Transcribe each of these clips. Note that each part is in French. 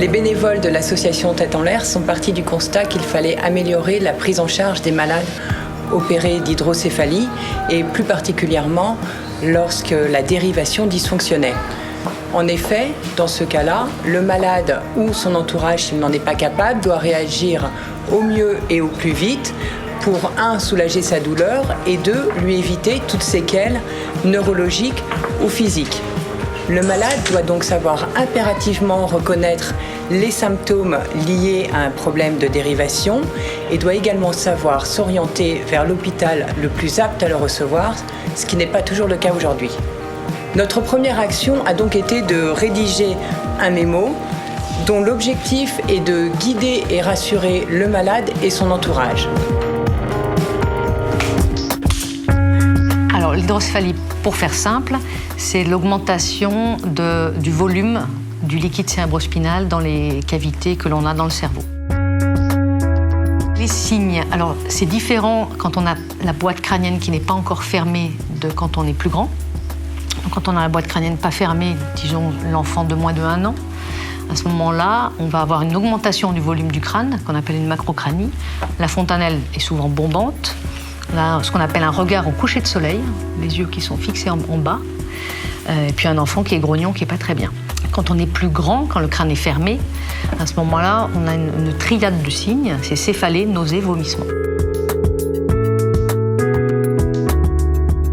Les bénévoles de l'association Tête en l'air sont partis du constat qu'il fallait améliorer la prise en charge des malades opérés d'hydrocéphalie et plus particulièrement lorsque la dérivation dysfonctionnait. En effet, dans ce cas-là, le malade ou son entourage, s'il n'en est pas capable, doit réagir au mieux et au plus vite pour 1. Soulager sa douleur et 2. Lui éviter toute séquelle neurologique ou physique. Le malade doit donc savoir impérativement reconnaître les symptômes liés à un problème de dérivation et doit également savoir s'orienter vers l'hôpital le plus apte à le recevoir, ce qui n'est pas toujours le cas aujourd'hui. Notre première action a donc été de rédiger un mémo dont l'objectif est de guider et rassurer le malade et son entourage. Alors, l'hydrocéphalie, pour faire simple, c'est l'augmentation du volume du liquide cérébrospinal dans les cavités que l'on a dans le cerveau. Les signes, alors c'est différent quand on a la boîte crânienne qui n'est pas encore fermée de quand on est plus grand. Quand on a la boîte crânienne pas fermée, disons l'enfant de moins de 1 an, à ce moment-là, on va avoir une augmentation du volume du crâne, qu'on appelle une macrocranie. La fontanelle est souvent bombante. On a ce qu'on appelle un regard au coucher de soleil, les yeux qui sont fixés en bas, et puis un enfant qui est grognon, qui n'est pas très bien. Quand on est plus grand, quand le crâne est fermé, à ce moment-là, on a une triade de signes, c'est céphalée, nausée, vomissement.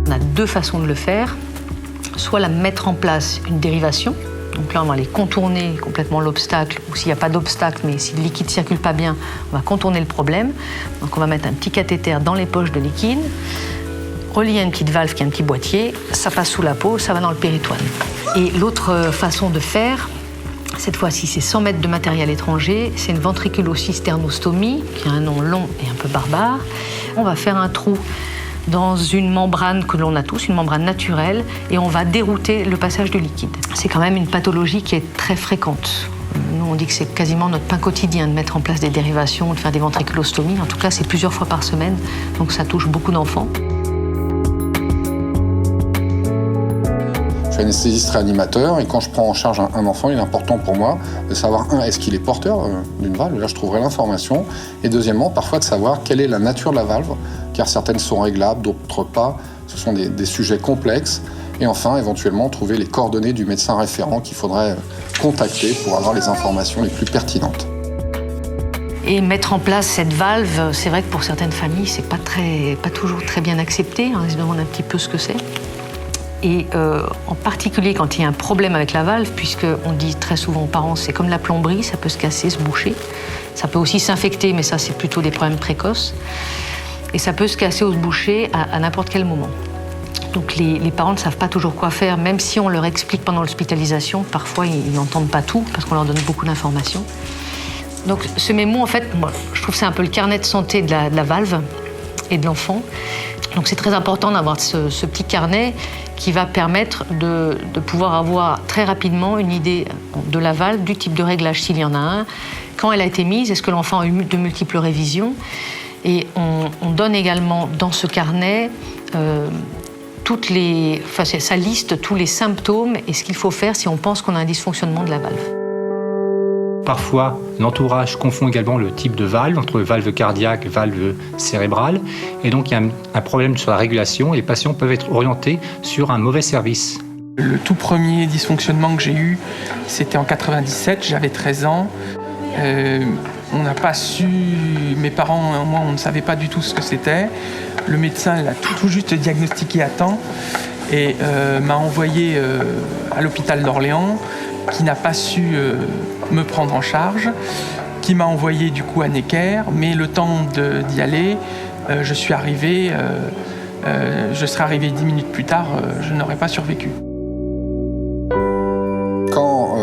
On a 2 façons de le faire, soit la mettre en place une dérivation, donc là on va aller contourner complètement l'obstacle, ou s'il n'y a pas d'obstacle, mais si le liquide ne circule pas bien, on va contourner le problème. Donc on va mettre un petit cathéter dans les poches de liquide, relier à une petite valve qui est un petit boîtier, ça passe sous la peau, ça va dans le péritoine. Et l'autre façon de faire, cette fois-ci c'est sans mettre de matériel étranger, c'est une ventriculocysternostomie, qui a un nom long et un peu barbare. On va faire un trou dans une membrane que l'on a tous, une membrane naturelle, et on va dérouter le passage du liquide. C'est quand même une pathologie qui est très fréquente. Nous, on dit que c'est quasiment notre pain quotidien de mettre en place des dérivations, de faire des ventriculostomies. En tout cas, c'est plusieurs fois par semaine, donc ça touche beaucoup d'enfants. Je suis anesthésiste réanimateur et quand je prends en charge un enfant, il est important pour moi de savoir, est-ce qu'il est porteur d'une valve, là je trouverai l'information, et deuxièmement, parfois de savoir quelle est la nature de la valve, car certaines sont réglables, d'autres pas, ce sont des sujets complexes, et enfin, éventuellement, trouver les coordonnées du médecin référent qu'il faudrait contacter pour avoir les informations les plus pertinentes. Et mettre en place cette valve, c'est vrai que pour certaines familles, c'est pas toujours très bien accepté, ils se demandent un petit peu ce que c'est. Et en particulier quand il y a un problème avec la valve, puisqu'on dit très souvent aux parents, c'est comme la plomberie, ça peut se casser, se boucher. Ça peut aussi s'infecter, mais ça c'est plutôt des problèmes précoces. Et ça peut se casser ou se boucher à n'importe quel moment. Donc les parents ne savent pas toujours quoi faire, même si on leur explique pendant l'hospitalisation. Parfois ils n'entendent pas tout, parce qu'on leur donne beaucoup d'informations. Donc ce mémo, en fait, moi, je trouve que c'est un peu le carnet de santé de la valve et de l'enfant. Donc c'est très important d'avoir ce petit carnet qui va permettre de pouvoir avoir très rapidement une idée de la valve, du type de réglage s'il y en a un, quand elle a été mise, est-ce que l'enfant a eu de multiples révisions. Et on donne également dans ce carnet ça liste tous les symptômes et ce qu'il faut faire si on pense qu'on a un dysfonctionnement de la valve. Parfois, l'entourage confond également le type de valve, entre valve cardiaque et valve cérébrale. Et donc, il y a un problème sur la régulation et les patients peuvent être orientés sur un mauvais service. Le tout premier dysfonctionnement que j'ai eu, c'était en 97, j'avais 13 ans. On n'a pas su, mes parents, moi, on ne savait pas du tout ce que c'était. Le médecin l'a tout juste diagnostiqué à temps et m'a envoyé à l'hôpital d'Orléans, qui n'a pas su me prendre en charge, qui m'a envoyé du coup à Necker, mais le temps d'y aller, je serais arrivé 10 minutes plus tard, je n'aurais pas survécu. Quand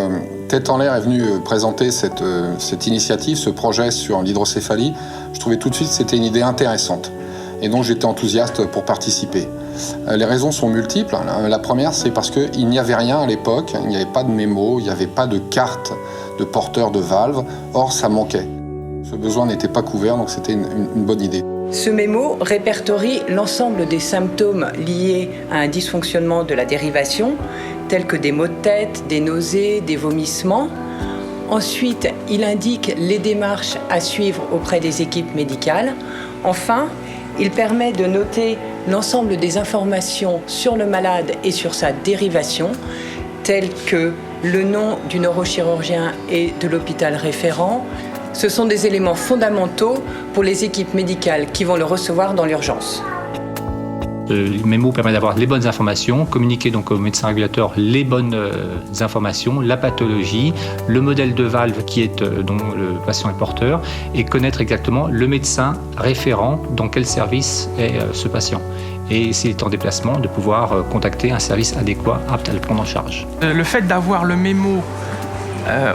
Tête en l'air est venu présenter cette initiative, ce projet sur l'hydrocéphalie, je trouvais tout de suite que c'était une idée intéressante. Et donc j'étais enthousiaste pour participer. Les raisons sont multiples. La première, c'est parce qu'il n'y avait rien à l'époque, il n'y avait pas de mémo, il n'y avait pas de carte de porteur de valve. Or, ça manquait. Ce besoin n'était pas couvert, donc c'était une bonne idée. Ce mémo répertorie l'ensemble des symptômes liés à un dysfonctionnement de la dérivation, tels que des maux de tête, des nausées, des vomissements. Ensuite, il indique les démarches à suivre auprès des équipes médicales. Enfin, il permet de noter l'ensemble des informations sur le malade et sur sa dérivation, telles que le nom du neurochirurgien et de l'hôpital référent. Ce sont des éléments fondamentaux pour les équipes médicales qui vont le recevoir dans l'urgence. Le mémo permet d'avoir les bonnes informations, communiquer donc au médecin régulateur les bonnes informations, la pathologie, le modèle de valve dont le patient est porteur et connaître exactement le médecin référent dans quel service est ce patient. Et s'il est en déplacement, de pouvoir contacter un service adéquat apte à le prendre en charge. Le fait d'avoir le mémo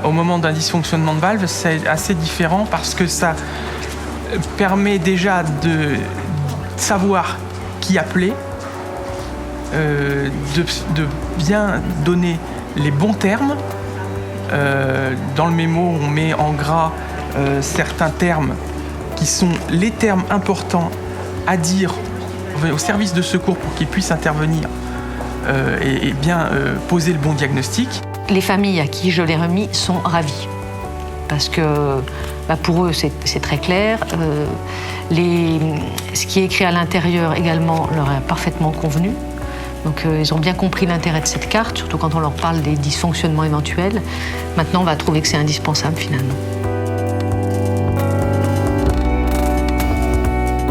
au moment d'un dysfonctionnement de valve, c'est assez différent parce que ça permet déjà de savoir qui appeler, de bien donner les bons termes. Dans le mémo, on met en gras certains termes qui sont les termes importants à dire au service de secours pour qu'ils puissent intervenir et bien poser le bon diagnostic. Les familles à qui je l'ai remis sont ravies parce que pour eux c'est très clair. Ce qui est écrit à l'intérieur également leur est parfaitement convenu. Donc ils ont bien compris l'intérêt de cette carte, surtout quand on leur parle des dysfonctionnements éventuels. Maintenant, on va trouver que c'est indispensable finalement.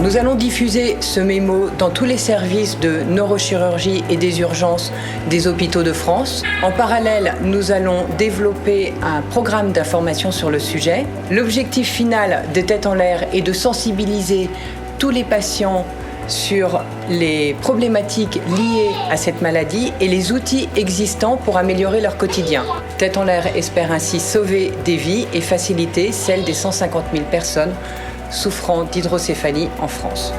Nous allons diffuser ce mémo dans tous les services de neurochirurgie et des urgences des hôpitaux de France. En parallèle, nous allons développer un programme d'information sur le sujet. L'objectif final de Tête en l'air est de sensibiliser tous les patients sur les problématiques liées à cette maladie et les outils existants pour améliorer leur quotidien. Tête en l'air espère ainsi sauver des vies et faciliter celles des 150 000 personnes souffrant d'hydrocéphalie en France.